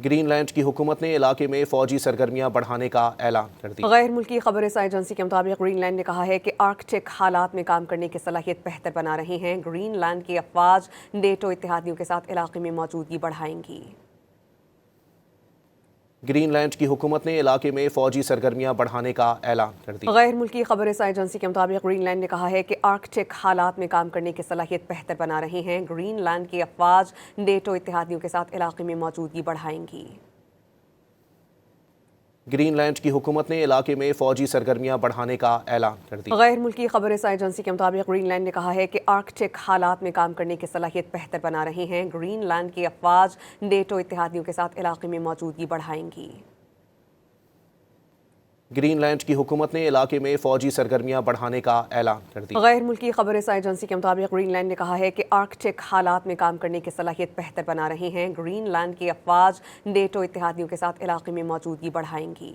Green land کی حکومت نے علاقے میں فوجی سرگرمیاں بڑھانے کا اعلان کر دیا۔ غیر ملکی خبر رساں ایجنسی کے مطابق گرین لینڈ نے کہا ہے کہ آرکٹک حالات میں کام کرنے کی صلاحیت بہتر بنا رہی ہیں۔ گرین لینڈ کی افواج نیٹو اتحادیوں کے ساتھ علاقے میں موجودگی بڑھائیں گی۔ گرین لینڈ کی حکومت نے علاقے میں فوجی سرگرمیاں بڑھانے کا اعلان کر دیا۔ غیر ملکی خبر رساں ایجنسی کے مطابق گرین لینڈ نے کہا ہے کہ آرکٹک حالات میں کام کرنے کی صلاحیت بہتر بنا رہی ہیں۔ گرین لینڈ کی افواج نیٹو اتحادیوں کے ساتھ علاقے میں موجودگی بڑھائیں گی۔ گرین لینڈ کی حکومت نے علاقے میں فوجی سرگرمیاں بڑھانے کا اعلان کر دیا۔ غیر ملکی خبر رساں ایجنسی کے مطابق گرین لینڈ نے کہا ہے کہ آرکٹک حالات میں کام کرنے کی صلاحیت بہتر بنا رہی ہیں۔ گرین لینڈ کی افواج نیٹو اتحادیوں کے ساتھ علاقے میں موجودگی بڑھائیں گی۔ گرین لینڈ کی حکومت نے علاقے میں فوجی سرگرمیاں بڑھانے کا اعلان کر دیا۔ غیر ملکی خبر رساں ایجنسی کے مطابق گرین لینڈ نے کہا ہے کہ آرکٹک حالات میں کام کرنے کی صلاحیت بہتر بنا رہی ہیں۔ گرین لینڈ کی افواج نیٹو اتحادیوں کے ساتھ علاقے میں موجودگی بڑھائیں گی۔